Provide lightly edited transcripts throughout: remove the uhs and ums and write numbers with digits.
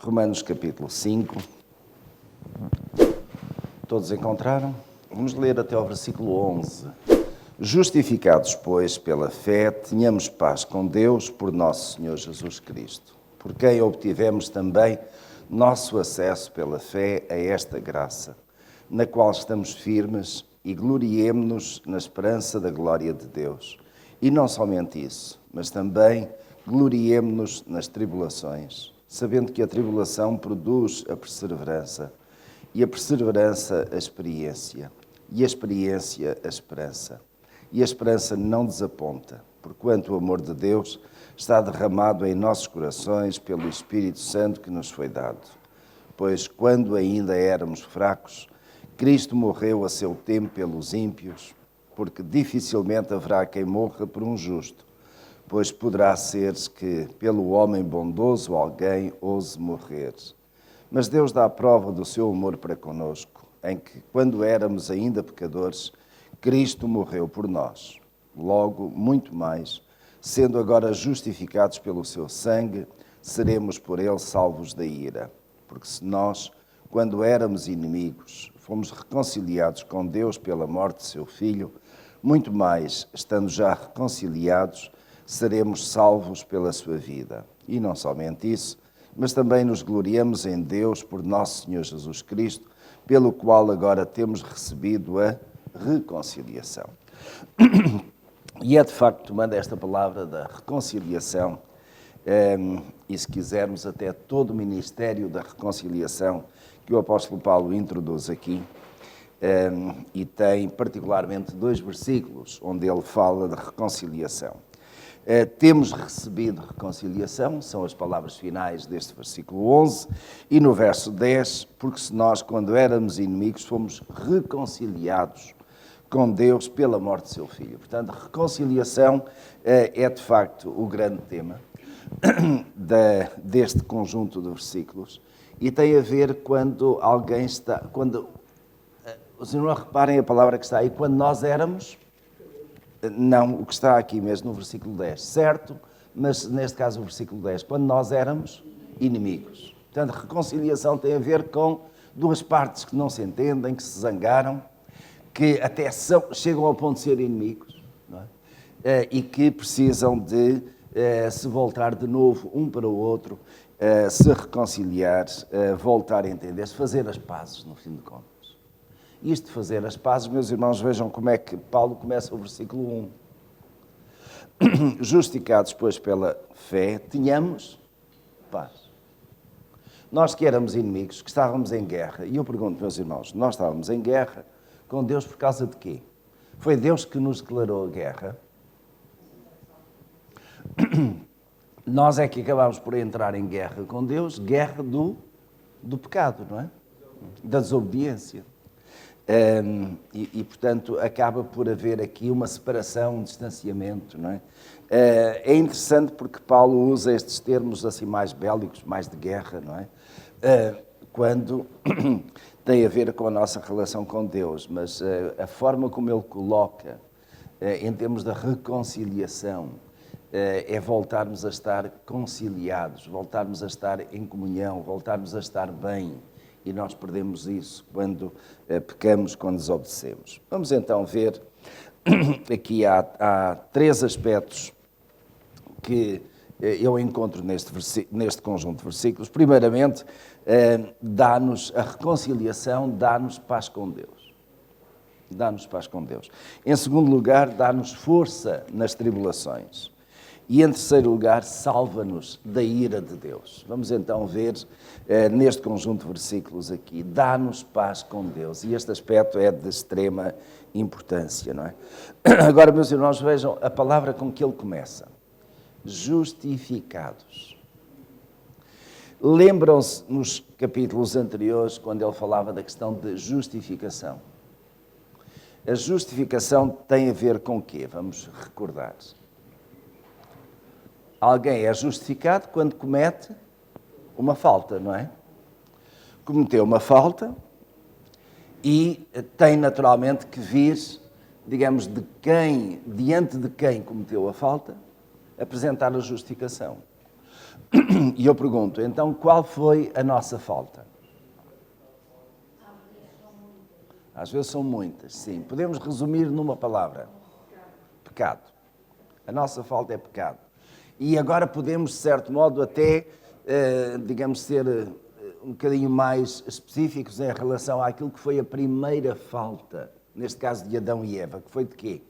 Romanos capítulo 5. Todos encontraram? Vamos ler até ao versículo 11. Justificados, pois, pela fé, tenhamos paz com Deus por nosso Senhor Jesus Cristo, por quem obtivemos também nosso acesso pela fé a esta graça, na qual estamos firmes e gloriemo-nos na esperança da glória de Deus. E não somente isso, mas também gloriemo-nos nas tribulações, sabendo que a tribulação produz a perseverança, e a perseverança a experiência, e a experiência a esperança. E a esperança não desaponta, porquanto o amor de Deus está derramado em nossos corações pelo Espírito Santo que nos foi dado. Pois quando ainda éramos fracos, Cristo morreu a seu tempo pelos ímpios, porque dificilmente haverá quem morra por um justo, pois poderá ser que pelo homem bondoso alguém ouse morrer. Mas Deus dá a prova do seu amor para conosco, em que, quando éramos ainda pecadores, Cristo morreu por nós. Logo, muito mais, sendo agora justificados pelo seu sangue, seremos por ele salvos da ira. Porque se nós, quando éramos inimigos, fomos reconciliados com Deus pela morte de seu Filho, muito mais, estando já reconciliados, seremos salvos pela sua vida. E não somente isso, mas também nos gloriamos em Deus por nosso Senhor Jesus Cristo, pelo qual agora temos recebido a reconciliação. E é de facto, tomando esta palavra da reconciliação, e se quisermos até todo o ministério da reconciliação que o apóstolo Paulo introduz aqui, e tem particularmente 2 versículos onde ele fala de reconciliação. Temos recebido reconciliação, são as palavras finais deste versículo 11, e no verso 10, porque se nós, quando éramos inimigos, fomos reconciliados com Deus pela morte de seu Filho. Portanto, reconciliação é de facto o grande tema deste conjunto de versículos, e tem a ver quando alguém está, quando os irmãos reparem a palavra que está aí, quando nós éramos, não, o que está aqui mesmo no versículo 10, certo, mas neste caso o versículo 10, quando nós éramos inimigos. Portanto, reconciliação tem a ver com 2 partes que não se entendem, que se zangaram, que até chegam ao ponto de ser inimigos, não é? E que precisam de se voltar de novo um para o outro, se reconciliar, voltar a entender-se, fazer as pazes, no fim de contas. Isto de fazer as pazes, meus irmãos, vejam como é que Paulo começa o versículo 1. Justificados, pois, pela fé, tínhamos paz. Nós que éramos inimigos, que estávamos em guerra, e eu pergunto, meus irmãos, nós estávamos em guerra com Deus por causa de quê? Foi Deus que nos declarou a guerra? Nós é que acabámos por entrar em guerra com Deus, guerra do pecado, não é? Da desobediência. Portanto, acaba por haver aqui uma separação, um distanciamento, não é? É interessante porque Paulo usa estes termos assim mais bélicos, mais de guerra, não é? Quando tem a ver com a nossa relação com Deus, mas a forma como ele coloca, em termos da reconciliação, é voltarmos a estar conciliados, voltarmos a estar em comunhão, voltarmos a estar bem. E nós perdemos isso quando pecamos, quando desobedecemos. Vamos então ver, aqui há 3 aspectos que eu encontro neste conjunto de versículos. Primeiramente, dá-nos a reconciliação, dá-nos paz com Deus. Dá-nos paz com Deus. Em segundo lugar, dá-nos força nas tribulações. E em terceiro lugar, salva-nos da ira de Deus. Vamos então ver neste conjunto de versículos aqui, dá-nos paz com Deus. E este aspecto é de extrema importância, não é? Agora, meus irmãos, vejam a palavra com que ele começa. Justificados. Lembram-se nos capítulos anteriores, quando ele falava da questão de justificação. A justificação tem a ver com o quê? Vamos recordar. Alguém é justificado quando comete uma falta, não é? Cometeu uma falta e tem naturalmente que vir, digamos, diante de quem cometeu a falta, apresentar a justificação. E eu pergunto, então qual foi a nossa falta? Às vezes são muitas, sim. Podemos resumir numa palavra. Pecado. A nossa falta é pecado. E agora podemos, de certo modo, até, digamos, ser um bocadinho mais específicos em relação àquilo que foi a primeira falta, neste caso de Adão e Eva, que foi de quê?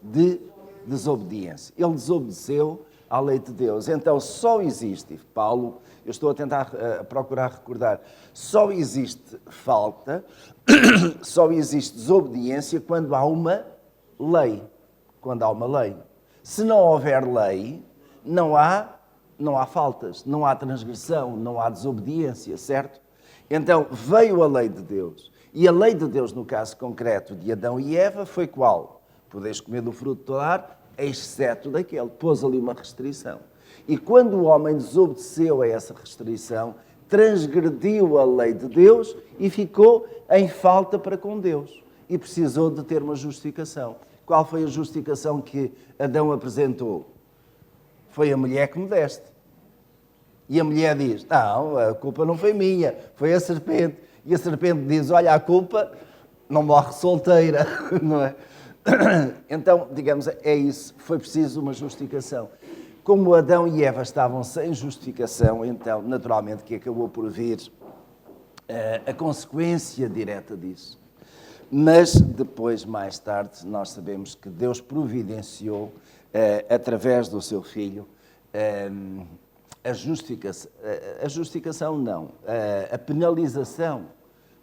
De desobediência. Ele desobedeceu à lei de Deus. Então só existe, Paulo, eu estou a tentar procurar recordar, só existe falta, só existe desobediência quando há uma lei. Quando há uma lei. Se não houver lei, não há faltas, não há transgressão, não há desobediência, certo? Então veio a lei de Deus. E a lei de Deus, no caso concreto de Adão e Eva, foi qual? Podeis comer do fruto do ar, exceto daquele. Pôs ali uma restrição. E quando o homem desobedeceu a essa restrição, transgrediu a lei de Deus e ficou em falta para com Deus. E precisou de ter uma justificação. Qual foi a justificação que Adão apresentou? Foi a mulher que me deste. E a mulher diz, não, a culpa não foi minha, foi a serpente. E a serpente diz, olha, a culpa não morre solteira, não é? Então, digamos, é isso, foi preciso uma justificação. Como Adão e Eva estavam sem justificação, então, naturalmente, que acabou por vir a consequência direta disso. Mas depois, mais tarde, nós sabemos que Deus providenciou, através do seu Filho, a justificação não, a penalização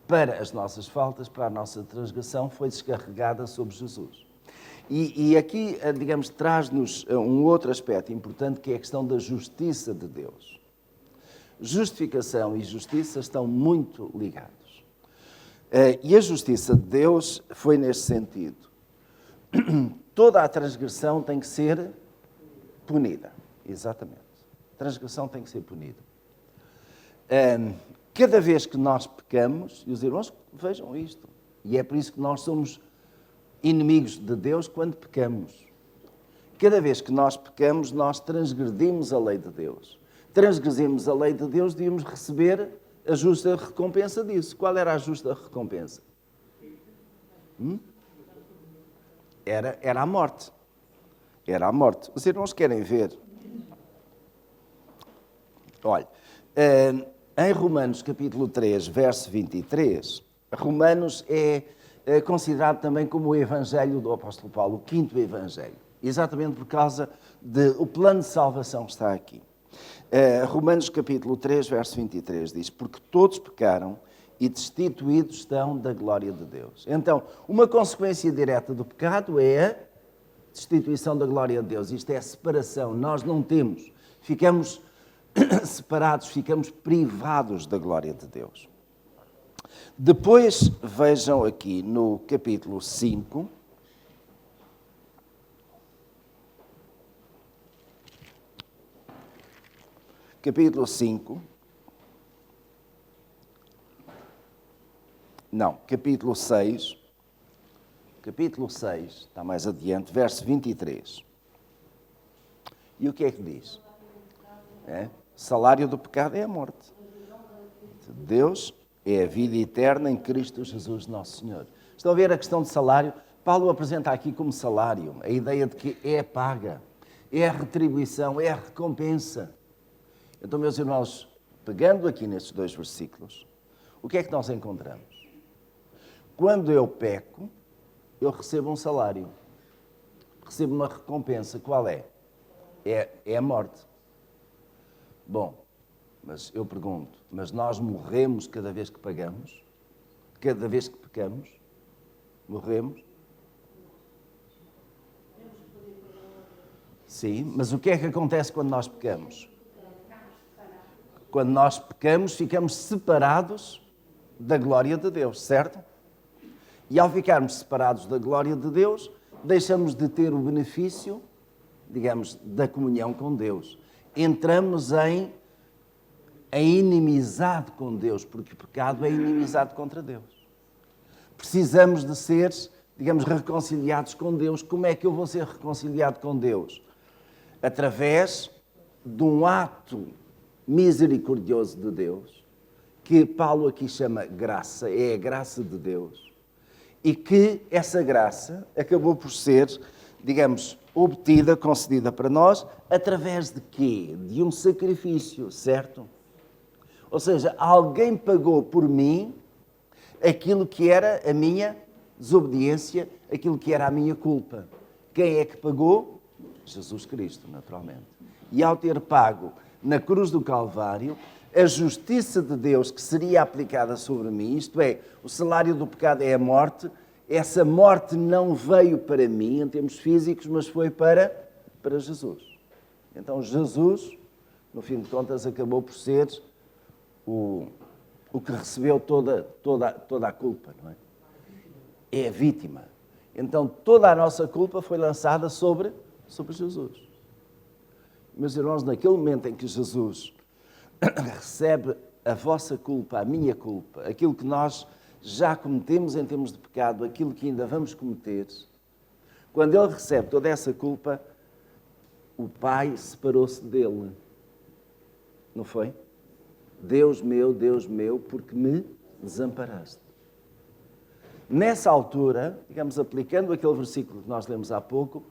para as nossas faltas, para a nossa transgressão, foi descarregada sobre Jesus. E aqui, digamos, traz-nos um outro aspecto importante, que é a questão da justiça de Deus. Justificação e justiça estão muito ligados. E a justiça de Deus foi neste sentido. Toda a transgressão tem que ser punida. Exatamente. A transgressão tem que ser punida. Cada vez que nós pecamos, e os irmãos vejam isto, e é por isso que nós somos inimigos de Deus quando pecamos. Cada vez que nós pecamos, nós transgredimos a lei de Deus. Transgredimos a lei de Deus, devíamos receber a justa recompensa disso. Qual era a justa recompensa? Era a morte. Era a morte. Os irmãos querem ver? Olha, em Romanos capítulo 3, verso 23, Romanos é considerado também como o Evangelho do apóstolo Paulo, o quinto Evangelho, exatamente por causa do plano de salvação que está aqui. Romanos capítulo 3, verso 23 diz, porque todos pecaram e destituídos estão da glória de Deus. Então, uma consequência direta do pecado é a destituição da glória de Deus. Isto é a separação. Nós não temos, ficamos separados, ficamos privados da glória de Deus. Depois, vejam aqui no capítulo 5, capítulo 5, não, capítulo 6, está mais adiante, verso 23. E o que é que diz? O salário do pecado é a morte. Deus é a vida eterna em Cristo Jesus, nosso Senhor. Estão a ver a questão de salário? Paulo apresenta aqui como salário a ideia de que é a paga, é a retribuição, é a recompensa. Então, meus irmãos, pegando aqui nestes dois versículos, o que é que nós encontramos? Quando eu peco, eu recebo um salário, recebo uma recompensa. Qual é? É a morte. Bom, mas eu pergunto, mas nós morremos cada vez que pagamos? Cada vez que pecamos? Morremos? Sim, mas o que é que acontece quando nós pecamos? Quando nós pecamos, ficamos separados da glória de Deus, certo? E ao ficarmos separados da glória de Deus, deixamos de ter o benefício, digamos, da comunhão com Deus. Entramos em inimizade com Deus, porque o pecado é inimizade contra Deus. Precisamos de ser, digamos, reconciliados com Deus. Como é que eu vou ser reconciliado com Deus? Através de um ato misericordioso de Deus, que Paulo aqui chama graça, é a graça de Deus, e que essa graça acabou por ser, digamos, obtida, concedida para nós, através de quê? De um sacrifício, certo? Ou seja, alguém pagou por mim aquilo que era a minha desobediência, aquilo que era a minha culpa. Quem é que pagou? Jesus Cristo, naturalmente. E ao ter pago na cruz do Calvário, a justiça de Deus que seria aplicada sobre mim, isto é, o salário do pecado é a morte, essa morte não veio para mim, em termos físicos, mas foi para Jesus. Então Jesus, no fim de contas, acabou por ser o que recebeu toda a culpa, não é? É a vítima. Então toda a nossa culpa foi lançada sobre Jesus. Meus irmãos, naquele momento em que Jesus recebe a vossa culpa, a minha culpa, aquilo que nós já cometemos em termos de pecado, aquilo que ainda vamos cometer, quando Ele recebe toda essa culpa, o Pai separou-se dele. Não foi? Deus meu, porque me desamparaste. Nessa altura, digamos, aplicando aquele versículo que nós lemos há pouco,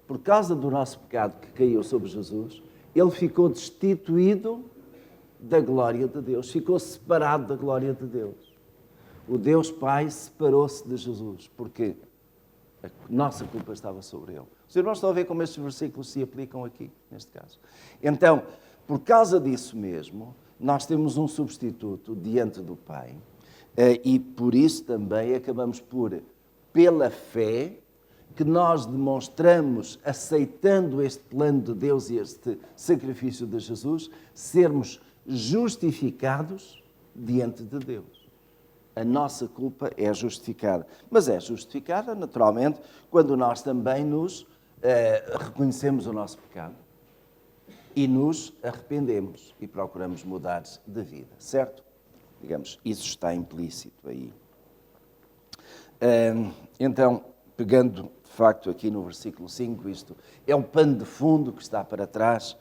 por causa do nosso pecado que caiu sobre Jesus, Ele ficou destituído da glória de Deus, ficou separado da glória de Deus. O Deus Pai separou-se de Jesus, porque a nossa culpa estava sobre Ele. Os irmãos estão a ver como estes versículos se aplicam aqui, neste caso. Então, por causa disso mesmo, nós temos um substituto diante do Pai, e por isso também acabamos por, pela fé, que nós demonstramos, aceitando este plano de Deus e este sacrifício de Jesus, sermos justificados diante de Deus. A nossa culpa é justificada. Mas é justificada, naturalmente, quando nós também nos reconhecemos o nosso pecado e nos arrependemos e procuramos mudar de vida, certo? Digamos, isso está implícito aí. Então, pegando de facto aqui no versículo 5, isto é um pano de fundo que está para trás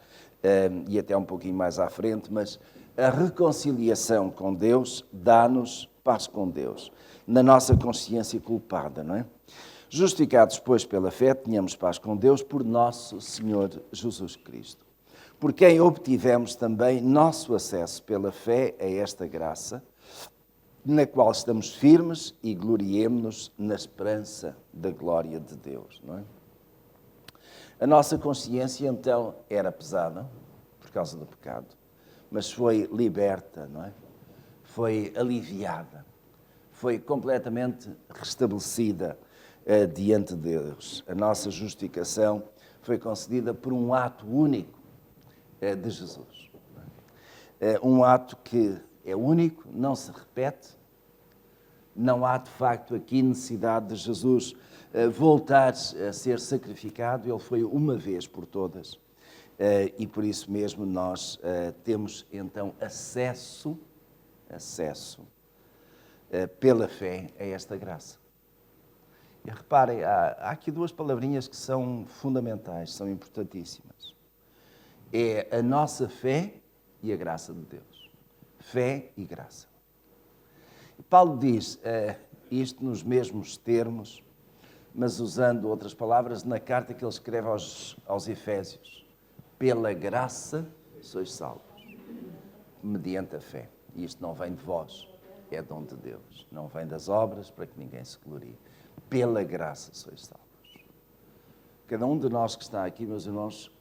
e até um pouquinho mais à frente, mas a reconciliação com Deus dá-nos paz com Deus, na nossa consciência culpada, não é? Justificados, pois, pela fé, tenhamos paz com Deus por nosso Senhor Jesus Cristo, por quem obtivemos também nosso acesso pela fé a esta graça, na qual estamos firmes e gloriemo-nos na esperança da glória de Deus, não é? A nossa consciência, então, era pesada por causa do pecado, mas foi liberta, não é? Foi aliviada, foi completamente restabelecida diante de Deus. A nossa justificação foi concedida por um ato único de Jesus. Um ato que é único, não se repete, não há de facto aqui necessidade de Jesus voltar a ser sacrificado, ele foi uma vez por todas. E por isso mesmo nós temos então acesso pela fé a esta graça. E reparem, há aqui duas palavrinhas que são fundamentais, são importantíssimas. É a nossa fé e a graça de Deus. Fé e graça. Paulo diz isto nos mesmos termos, mas usando outras palavras, na carta que ele escreve aos Efésios. Pela graça sois salvos, mediante a fé. E isto não vem de vós, é dom de Deus. Não vem das obras para que ninguém se glorie. Pela graça sois salvos. Cada um de nós que está aqui, meus irmãos,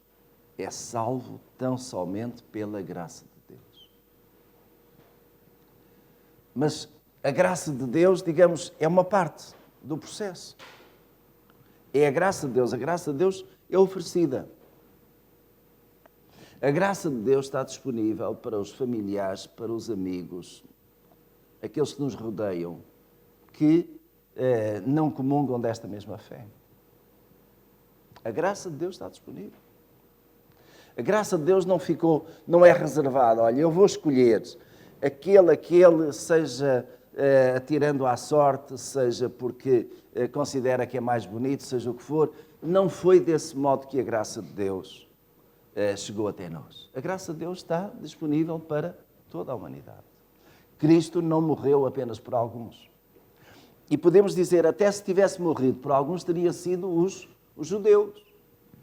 é salvo tão somente pela graça de Deus. Mas a graça de Deus, digamos, é uma parte do processo. É a graça de Deus é oferecida. A graça de Deus está disponível para os familiares, para os amigos, aqueles que nos rodeiam, que não comungam desta mesma fé. A graça de Deus está disponível. A graça de Deus não é reservada. Olha, eu vou escolher aquele, seja atirando à sorte, seja porque considera que é mais bonito, seja o que for. Não foi desse modo que a graça de Deus chegou até nós. A graça de Deus está disponível para toda a humanidade. Cristo não morreu apenas por alguns. E podemos dizer, até se tivesse morrido por alguns, teria sido os judeus.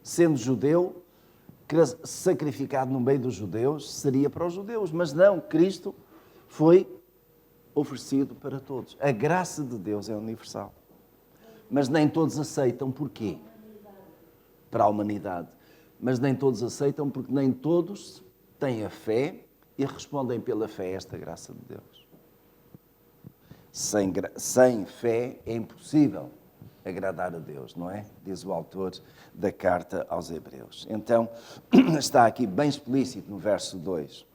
Sendo judeu, sacrificado no meio dos judeus, seria para os judeus. Mas não, Cristo foi oferecido para todos. A graça de Deus é universal. Mas nem todos aceitam. Porquê? Para a humanidade. Mas nem todos aceitam porque nem todos têm a fé e respondem pela fé a esta graça de Deus. Sem fé é impossível agradar a Deus, não é? Diz o autor da carta aos Hebreus. Então, está aqui bem explícito no verso 2.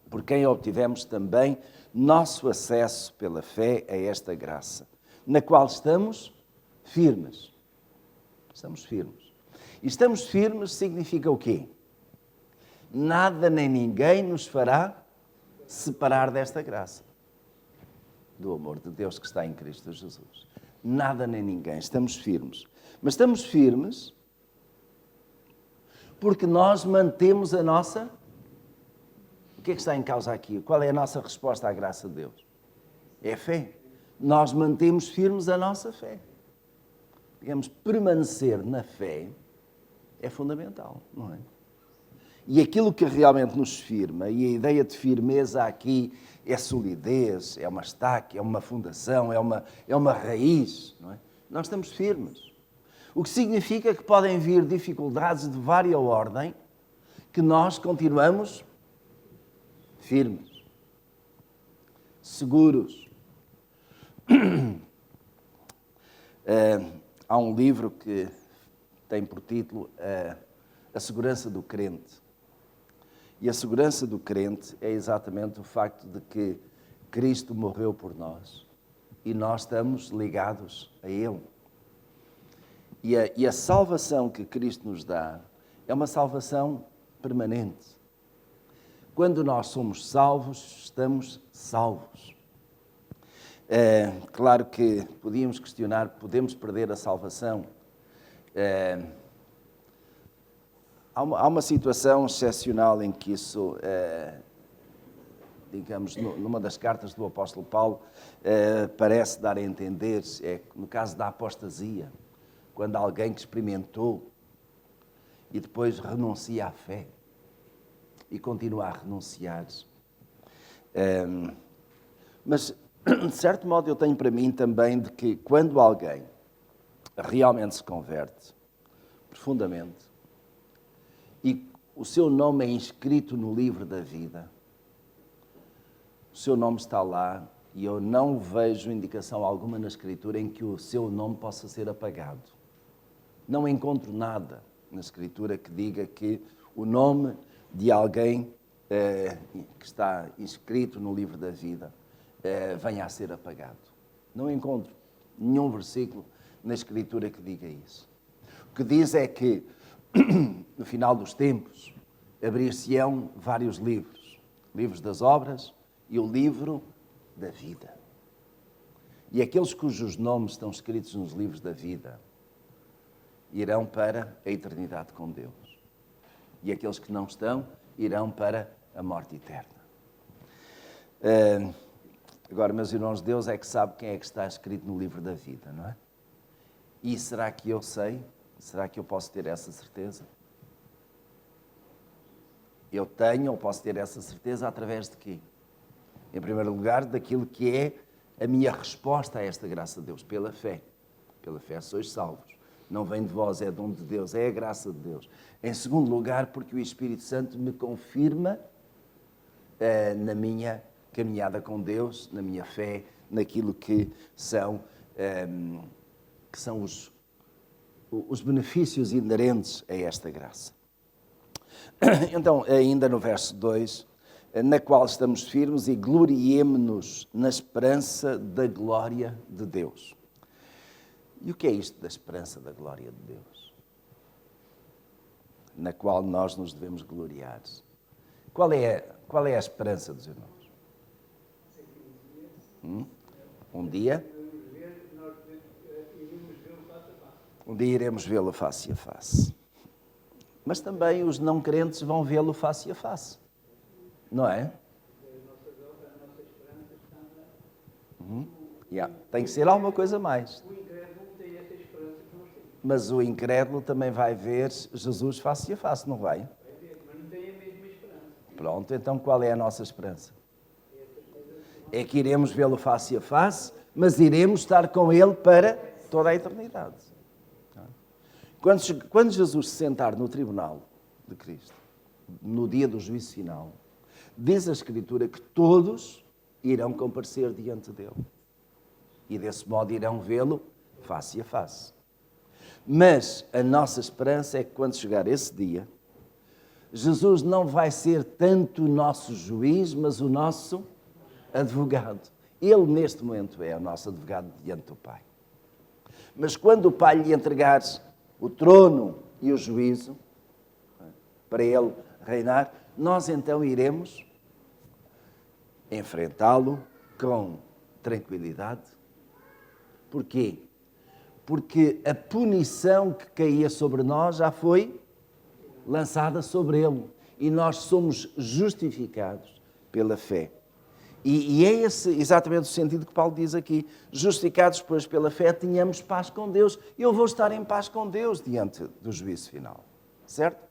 Por quem obtivemos também nosso acesso pela fé a esta graça, na qual estamos firmes. Estamos firmes. E estamos firmes significa o quê? Nada nem ninguém nos fará separar desta graça, do amor de Deus que está em Cristo Jesus. Nada nem ninguém. Estamos firmes. Mas estamos firmes porque nós mantemos a nossa... O que é que está em causa aqui? Qual é a nossa resposta à graça de Deus? É a fé. Nós mantemos firmes a nossa fé. Digamos, permanecer na fé é fundamental, não é? E aquilo que realmente nos firma, e a ideia de firmeza aqui é solidez, é uma estaca, é uma fundação, é uma raiz, não é? Nós estamos firmes. O que significa que podem vir dificuldades de vária ordem, que nós continuamos firmes, seguros. Há um livro que tem por título A Segurança do Crente. E a segurança do crente é exatamente o facto de que Cristo morreu por nós e nós estamos ligados a Ele. E a salvação que Cristo nos dá é uma salvação permanente. Quando nós somos salvos, estamos salvos. Claro que podíamos questionar, podemos perder a salvação? Há uma situação excepcional em que isso, digamos, numa das cartas do apóstolo Paulo, parece dar a entender, é no caso da apostasia, quando alguém que experimentou e depois renuncia à fé e continua a renunciar. Mas, de certo modo, eu tenho para mim também de que quando alguém realmente se converte profundamente, e o seu nome é inscrito no livro da vida, o seu nome está lá, e eu não vejo indicação alguma na Escritura em que o seu nome possa ser apagado. Não encontro nada na Escritura que diga que o nome de alguém que está inscrito no livro da vida venha a ser apagado. Não encontro nenhum versículo na Escritura que diga isso. O que diz é que no final dos tempos, abrir-se-ão vários livros. Livros das obras e o livro da vida. E aqueles cujos nomes estão escritos nos livros da vida irão para a eternidade com Deus. E aqueles que não estão irão para a morte eterna. Agora, meus irmãos, Deus é que sabe quem é que está escrito no livro da vida, não é? E será que eu sei? Será que eu posso ter essa certeza? Eu tenho ou posso ter essa certeza através de quê? Em primeiro lugar, daquilo que é a minha resposta a esta graça de Deus, pela fé. Pela fé sois salvos. Não vem de vós, é dom de Deus, é a graça de Deus. Em segundo lugar, porque o Espírito Santo me confirma na minha caminhada com Deus, na minha fé, naquilo que são os benefícios inerentes a esta graça. Então, ainda no verso 2, na qual estamos firmes e gloriemo-nos na esperança da glória de Deus. E o que é isto da esperança da glória de Deus? Na qual nós nos devemos gloriar. Qual é a esperança dos irmãos? Um dia iremos vê-lo face a face. Mas também os não crentes vão vê-lo face a face. Não é? Tem que ser alguma coisa mais. O incrédulo tem essa esperança que nós temos. Mas o incrédulo também vai ver Jesus face a face, não vai? Vai ver, mas não tem a mesma esperança. Pronto, então qual é a nossa esperança? É que iremos vê-lo face a face, mas iremos estar com ele para toda a eternidade. Quando Jesus se sentar no tribunal de Cristo, no dia do juízo final, diz a Escritura que todos irão comparecer diante dele. E desse modo irão vê-lo face a face. Mas a nossa esperança é que quando chegar esse dia, Jesus não vai ser tanto o nosso juiz, mas o nosso advogado. Ele, neste momento, é o nosso advogado diante do Pai. Mas quando o Pai lhe entregar o trono e o juízo, para ele reinar, nós então iremos enfrentá-lo com tranquilidade. Porquê? Porque a punição que caía sobre nós já foi lançada sobre ele. E nós somos justificados pela fé. E é esse exatamente o sentido que Paulo diz aqui. Justificados, pois, pela fé, tenhamos paz com Deus. Eu vou estar em paz com Deus diante do juízo final. Certo?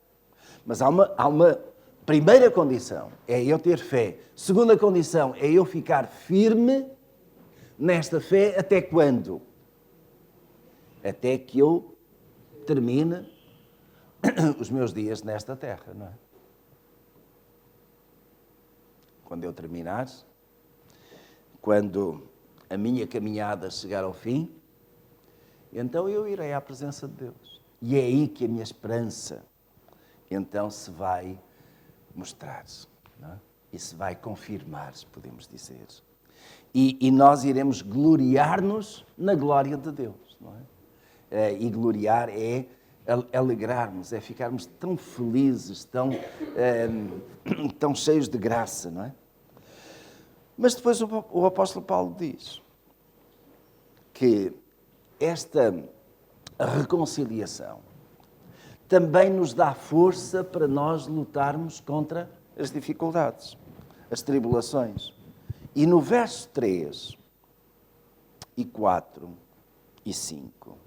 Mas há uma primeira condição, é eu ter fé. Segunda condição, é eu ficar firme nesta fé até quando? Até que eu termine os meus dias nesta terra, não é? Quando eu terminar, quando a minha caminhada chegar ao fim, então eu irei à presença de Deus. E é aí que a minha esperança então se vai mostrar, não é? E se vai confirmar, podemos dizer. E nós iremos gloriar-nos na glória de Deus, não é? E gloriar é alegrarmos, é ficarmos tão felizes, tão cheios de graça, não é? Mas depois o apóstolo Paulo diz que esta reconciliação também nos dá força para nós lutarmos contra as dificuldades, as tribulações. E no verso 3 e 4 e 5,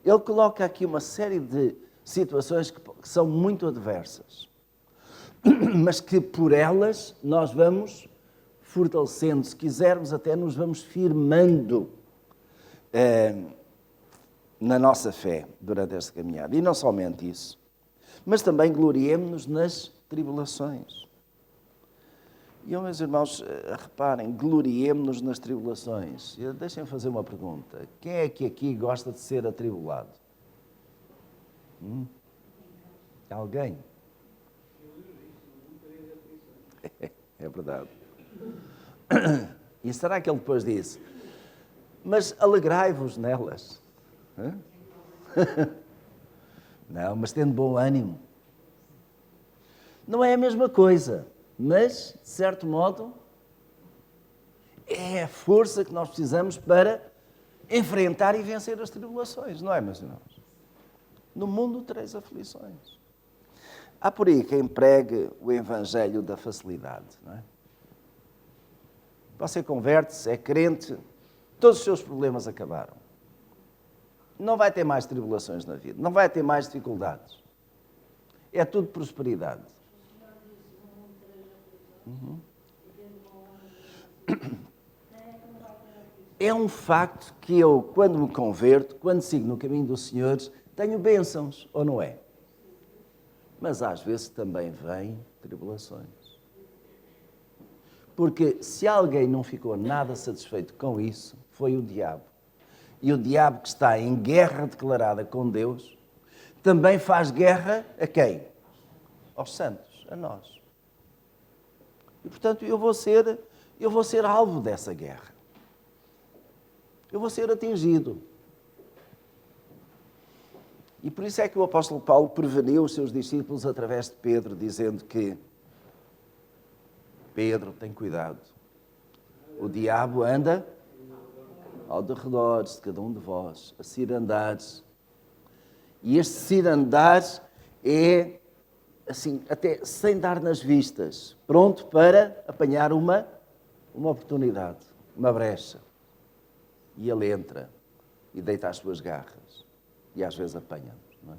ele coloca aqui uma série de situações que são muito adversas, mas que por elas nós vamos fortalecendo, se quisermos até nos vamos firmando na nossa fé durante esta caminhada. E não somente isso, mas também gloriemos-nos nas tribulações. E, meus irmãos, reparem, gloriemos-nos nas tribulações. Deixem-me fazer uma pergunta. Quem é que aqui gosta de ser atribulado? Alguém? É verdade. E será que ele depois disse, mas alegrai-vos nelas? Não, mas tendo bom ânimo. Não é a mesma coisa, mas, de certo modo, é a força que nós precisamos para enfrentar e vencer as tribulações, não é, meus irmãos? No mundo tereis aflições. Há por aí quem pregue o evangelho da facilidade, não é? Você converte-se, é crente, todos os seus problemas acabaram. Não vai ter mais tribulações na vida, não vai ter mais dificuldades. É tudo prosperidade. É um facto que eu, quando me converto, quando sigo no caminho do Senhor, tenho bênçãos, ou não é? Mas às vezes também vêm tribulações. Porque se alguém não ficou nada satisfeito com isso, foi o diabo. E o diabo, que está em guerra declarada com Deus, também faz guerra a quem? Aos santos, a nós. E, portanto, eu vou ser alvo dessa guerra. Eu vou ser atingido. E por isso é que o apóstolo Paulo preveniu os seus discípulos através de Pedro, dizendo que Pedro, tem cuidado. O diabo anda ao derredor de cada um de vós, a cirandar. E este cirandar é, assim, até sem dar nas vistas, pronto para apanhar uma oportunidade, uma brecha. E ele entra e deita as suas garras. E às vezes apanha-nos, não é?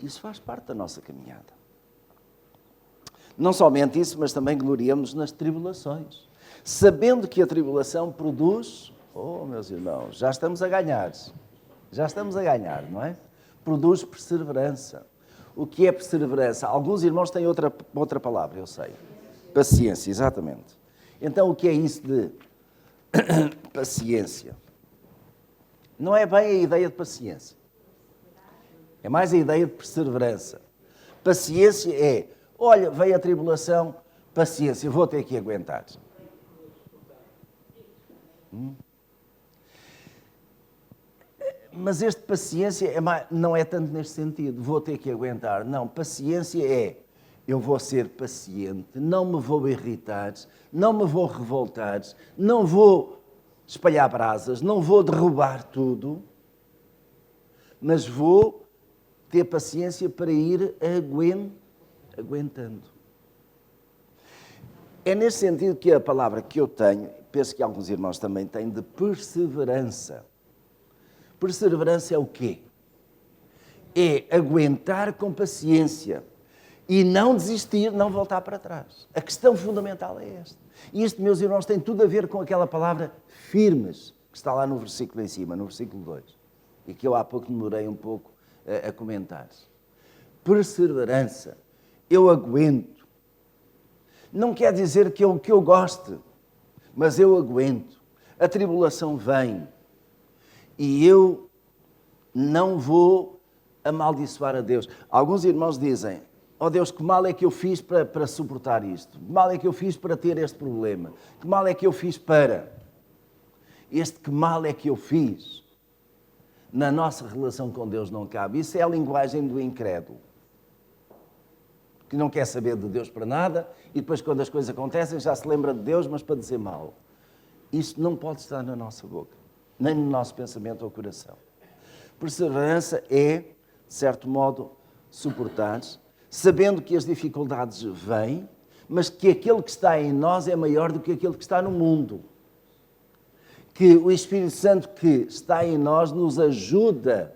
Isso faz parte da nossa caminhada. Não somente isso, mas também gloriamos nas tribulações. Sabendo que a tribulação produz... Oh, meus irmãos, já estamos a ganhar. Já estamos a ganhar, não é? Produz perseverança. O que é perseverança? Alguns irmãos têm outra palavra, eu sei. Paciência, exatamente. Então, o que é isso de paciência? Não é bem a ideia de paciência. É mais a ideia de perseverança. Paciência é, olha, veio a tribulação, paciência, vou ter que aguentar. Mas este paciência não é tanto neste sentido, vou ter que aguentar. Não, paciência é, eu vou ser paciente, não me vou irritar, não me vou revoltar, não vou espalhar brasas, não vou derrubar tudo, mas vou ter paciência para ir aguentando. É nesse sentido que a palavra que eu tenho, penso que alguns irmãos também têm, de perseverança. Perseverança é o quê? É aguentar com paciência e não desistir, não voltar para trás. A questão fundamental é esta. E isto, meus irmãos, tem tudo a ver com aquela palavra firmes, que está lá no versículo em cima, no versículo 2, e que eu há pouco demorei um pouco a comentar. Perseverança. Eu aguento. Não quer dizer que eu goste, mas eu aguento. A tribulação vem. E eu não vou amaldiçoar a Deus. Alguns irmãos dizem, oh Deus, que mal é que eu fiz para suportar isto? Que mal é que eu fiz para ter este problema? Que mal é que eu fiz para? Este que mal é que eu fiz? Na nossa relação com Deus não cabe. Isso é a linguagem do incrédulo. Que não quer saber de Deus para nada e depois quando as coisas acontecem já se lembra de Deus, mas para dizer mal. Isso não pode estar na nossa boca, nem no nosso pensamento ou coração. Perseverança é, de certo modo, suportar, sabendo que as dificuldades vêm, mas que aquele que está em nós é maior do que aquele que está no mundo. Que o Espírito Santo que está em nós nos ajuda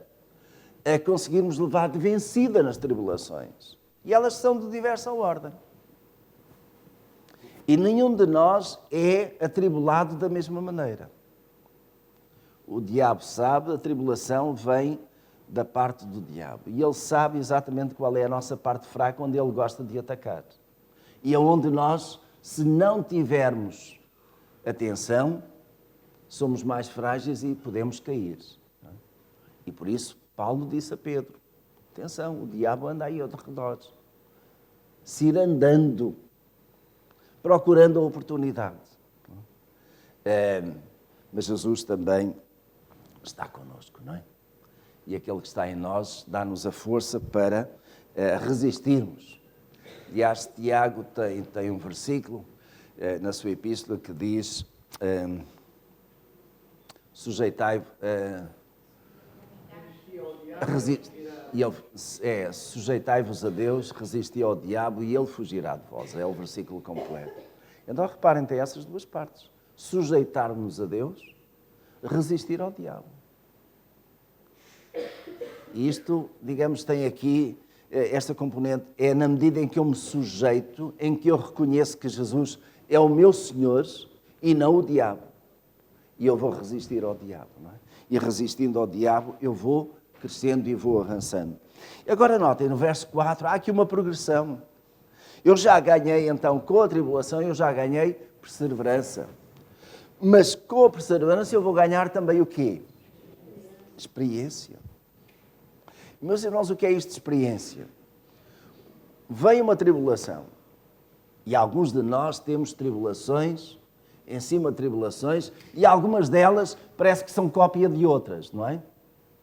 a conseguirmos levar de vencida nas tribulações. E elas são de diversa ordem. E nenhum de nós é atribulado da mesma maneira. O diabo sabe, a tribulação vem da parte do diabo. E ele sabe exatamente qual é a nossa parte fraca, onde ele gosta de atacar. E aonde nós, se não tivermos atenção, somos mais frágeis e podemos cair. E por isso, Paulo disse a Pedro, atenção, o diabo anda aí ao redor, se ir andando, procurando a oportunidade. Mas Jesus também está connosco, não é? E aquele que está em nós dá-nos a força para resistirmos. Aliás, Tiago tem um versículo na sua epístola que diz sujeitai-vos a Deus, resisti ao diabo e ele fugirá de vós. É o versículo completo. Então reparem, tem essas duas partes. Sujeitar-nos a Deus, resistir ao diabo. E isto, digamos, tem aqui esta componente, é na medida em que eu me sujeito, em que eu reconheço que Jesus é o meu Senhor e não o diabo. E eu vou resistir ao diabo, não é? E resistindo ao diabo, eu vou crescendo e vou avançando. Agora notem, no verso 4, há aqui uma progressão. Eu já ganhei, então, com a tribulação, eu já ganhei perseverança. Mas com a perseverança eu vou ganhar também o quê? Experiência. Meus irmãos, o que é isto de experiência? Vem uma tribulação. E alguns de nós temos tribulações, em cima de tribulações, e algumas delas parece que são cópia de outras, não é?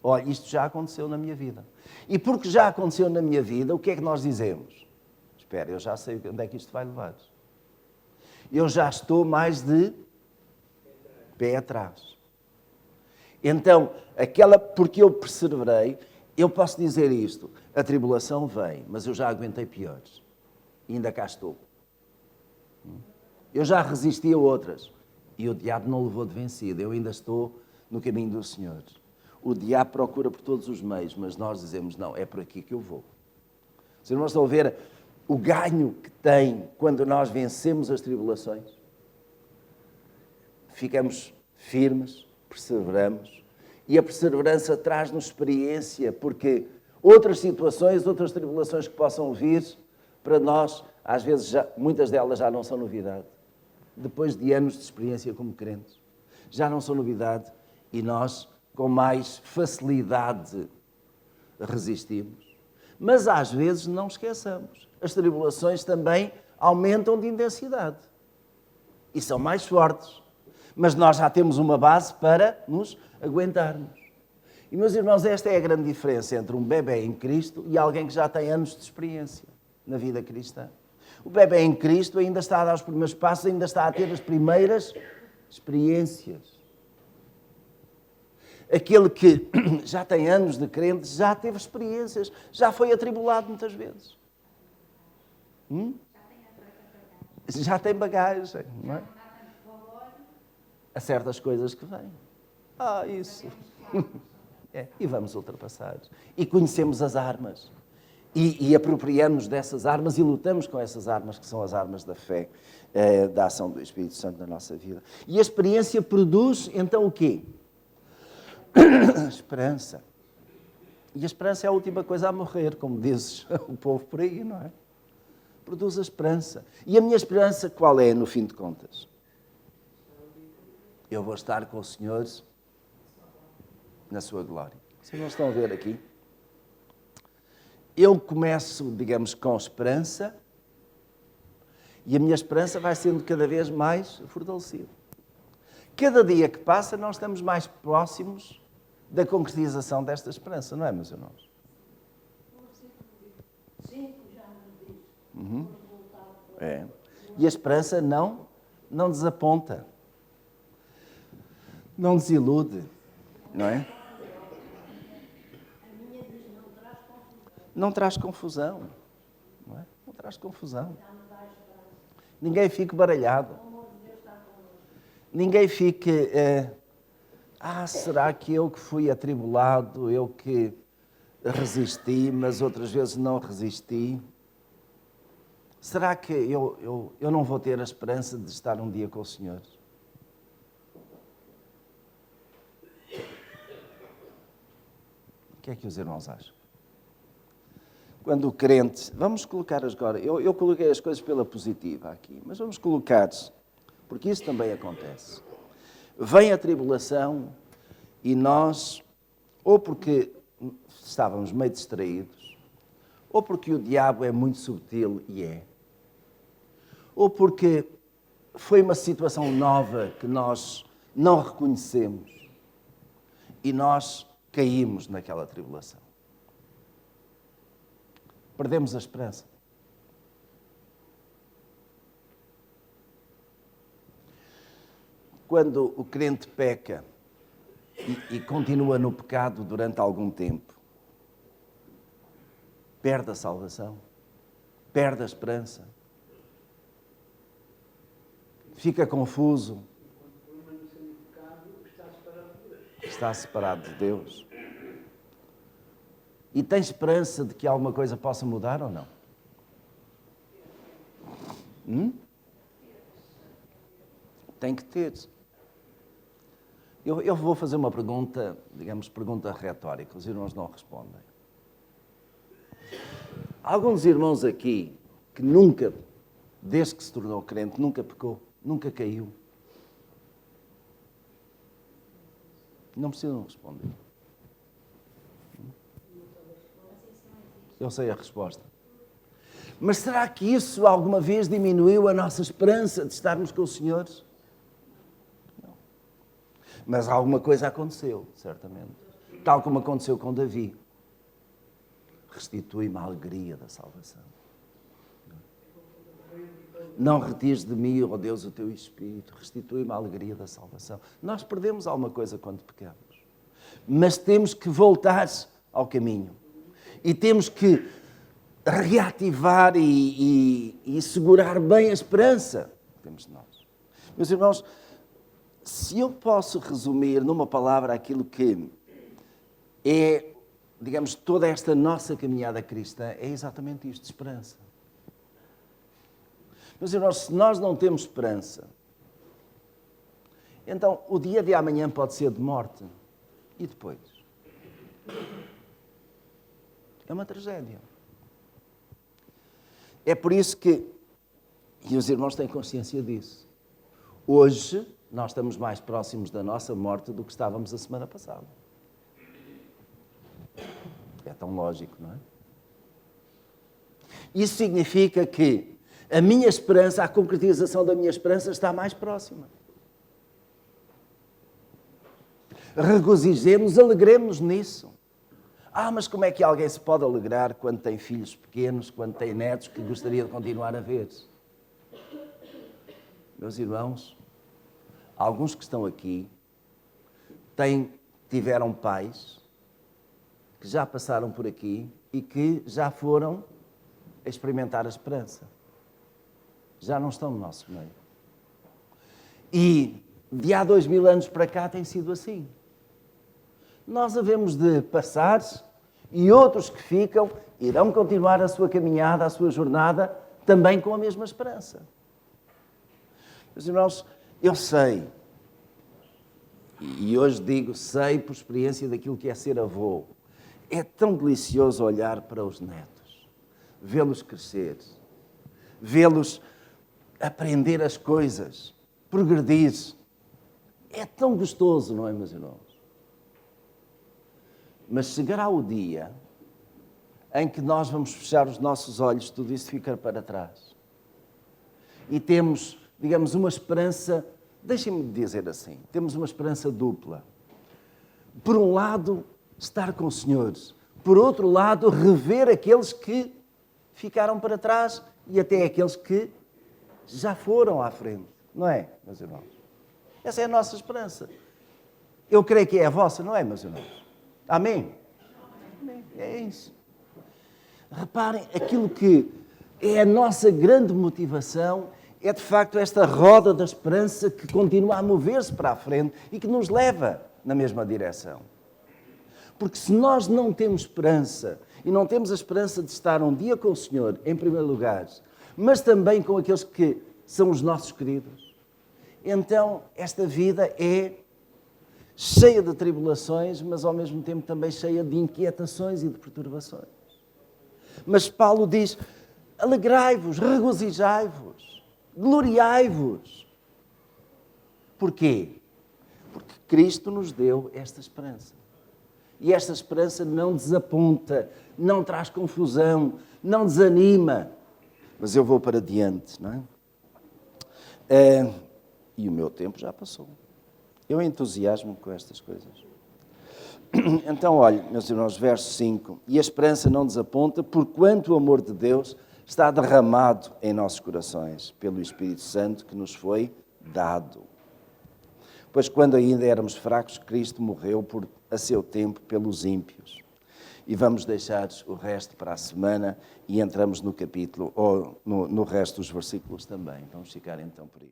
Olha, isto já aconteceu na minha vida. E porque já aconteceu na minha vida, o que é que nós dizemos? Espera, eu já sei onde é que isto vai levar. Eu já estou mais de pé atrás. Então, porque eu perseverei, Eu posso dizer isto, a tribulação vem, mas eu já aguentei piores. E ainda cá estou. Eu já resisti a outras. E o diabo não levou de vencida. Eu ainda estou no caminho do Senhor. O diabo procura por todos os meios, mas nós dizemos, não, é por aqui que eu vou. Os irmãos estão a ver o ganho que tem quando nós vencemos as tribulações? Ficamos firmes, perseveramos. E a perseverança traz-nos experiência, porque outras situações, outras tribulações que possam vir, para nós, às vezes, muitas delas já não são novidade. Depois de anos de experiência como crentes, já não são novidade e nós, com mais facilidade, resistimos. Mas, às vezes, não esqueçamos, as tribulações também aumentam de intensidade e são mais fortes. Mas nós já temos uma base para nos aguentarmos. E, meus irmãos, esta é a grande diferença entre um bebê em Cristo e alguém que já tem anos de experiência na vida cristã. O bebê em Cristo ainda está a dar os primeiros passos, ainda está a ter as primeiras experiências. Aquele que já tem anos de crente já teve experiências, já foi atribulado muitas vezes. Já tem bagagem, não é? A certas coisas que vêm. Isso. E vamos ultrapassar. E conhecemos as armas. E apropriamos dessas armas e lutamos com essas armas, que são as armas da fé, da ação do Espírito Santo na nossa vida. E a experiência produz, então, o quê? Esperança. E a esperança é a última coisa a morrer, como diz o povo por aí, não é? Produz a esperança. E a minha esperança qual é, no fim de contas? Eu vou estar com o Senhor na sua glória. Vocês não estão a ver aqui? Eu começo, digamos, com esperança e a minha esperança vai sendo cada vez mais fortalecida. Cada dia que passa, nós estamos mais próximos da concretização desta esperança, não é, meus irmãos? É. E a esperança não desaponta. Não desilude, não é? Não traz confusão, não é? Não traz confusão. Ninguém fique baralhado. Ninguém fique, será que eu que fui atribulado, eu que resisti, mas outras vezes não resisti? Será que eu não vou ter a esperança de estar um dia com o Senhor? O que é que os irmãos acham? Quando o crente... Vamos colocar agora... Eu coloquei as coisas pela positiva aqui, mas vamos colocar, porque isso também acontece. Vem a tribulação e nós, ou porque estávamos meio distraídos, ou porque o diabo é muito subtil e ou porque foi uma situação nova que nós não reconhecemos e nós caímos naquela tribulação. Perdemos a esperança. Quando o crente peca e continua no pecado durante algum tempo, perde a salvação, perde a esperança, fica confuso, está separado de Deus. E tem esperança de que alguma coisa possa mudar ou não? Tem que ter. Eu vou fazer uma pergunta, digamos, pergunta retórica. Os irmãos não respondem. Alguns irmãos aqui que nunca, desde que se tornou crente, nunca pecou, nunca caiu. Não precisam responder. Eu sei a resposta. Mas será que isso alguma vez diminuiu a nossa esperança de estarmos com o Senhor? Não. Mas alguma coisa aconteceu, certamente. Tal como aconteceu com Davi. Restitui-me a alegria da salvação. Não retires de mim, ó Deus, o teu Espírito. Restitui-me a alegria da salvação. Nós perdemos alguma coisa quando pecamos. Mas temos que voltar ao caminho. E temos que reativar e segurar bem a esperança que temos de nós. Meus irmãos, se eu posso resumir numa palavra aquilo que é, digamos, toda esta nossa caminhada cristã, é exatamente isto, esperança. Meus irmãos, se nós não temos esperança, então o dia de amanhã pode ser de morte. E depois? É uma tragédia. É por isso que, e os irmãos têm consciência disso, hoje nós estamos mais próximos da nossa morte do que estávamos a semana passada. É tão lógico, não é? Isso significa que a minha esperança, a concretização da minha esperança está mais próxima. Regozijemos, alegremos nisso. Mas como é que alguém se pode alegrar quando tem filhos pequenos, quando tem netos que gostaria de continuar a ver? Meus irmãos, alguns que estão aqui tiveram pais que já passaram por aqui e que já foram experimentar a esperança. Já não estão no nosso meio. E de há 2000 anos para cá tem sido assim. Nós havemos de passar e outros que ficam irão continuar a sua caminhada, a sua jornada, também com a mesma esperança. Meus irmãos, eu sei, e hoje digo, sei por experiência daquilo que é ser avô, é tão delicioso olhar para os netos, vê-los crescer, vê-los aprender as coisas, progredir. É tão gostoso, não é, meus irmãos? Mas chegará o dia em que nós vamos fechar os nossos olhos, tudo isso fica para trás. E temos, digamos, uma esperança, deixem-me dizer assim, temos uma esperança dupla. Por um lado, estar com o Senhor. Por outro lado, rever aqueles que ficaram para trás e até aqueles que já foram à frente. Não é, meus irmãos? Essa é a nossa esperança. Eu creio que é a vossa, não é, meus irmãos? Amém? Amém. É isso. Reparem, aquilo que é a nossa grande motivação é, de facto, esta roda da esperança que continua a mover-se para a frente e que nos leva na mesma direção. Porque se nós não temos esperança, e não temos a esperança de estar um dia com o Senhor, em primeiro lugar, mas também com aqueles que são os nossos queridos, então esta vida é cheia de tribulações, mas ao mesmo tempo também cheia de inquietações e de perturbações. Mas Paulo diz, alegrai-vos, regozijai-vos, gloriai-vos. Porquê? Porque Cristo nos deu esta esperança. E esta esperança não desaponta, não traz confusão, não desanima. Mas eu vou para diante, não é? E o meu tempo já passou. Eu entusiasmo com estas coisas. Então, olha, meus irmãos, verso 5. E a esperança não desaponta, porquanto o amor de Deus está derramado em nossos corações, pelo Espírito Santo que nos foi dado. Pois quando ainda éramos fracos, Cristo morreu a seu tempo pelos ímpios. E vamos deixar o resto para a semana e entramos no capítulo, ou no resto dos versículos também. Vamos ficar então por aí.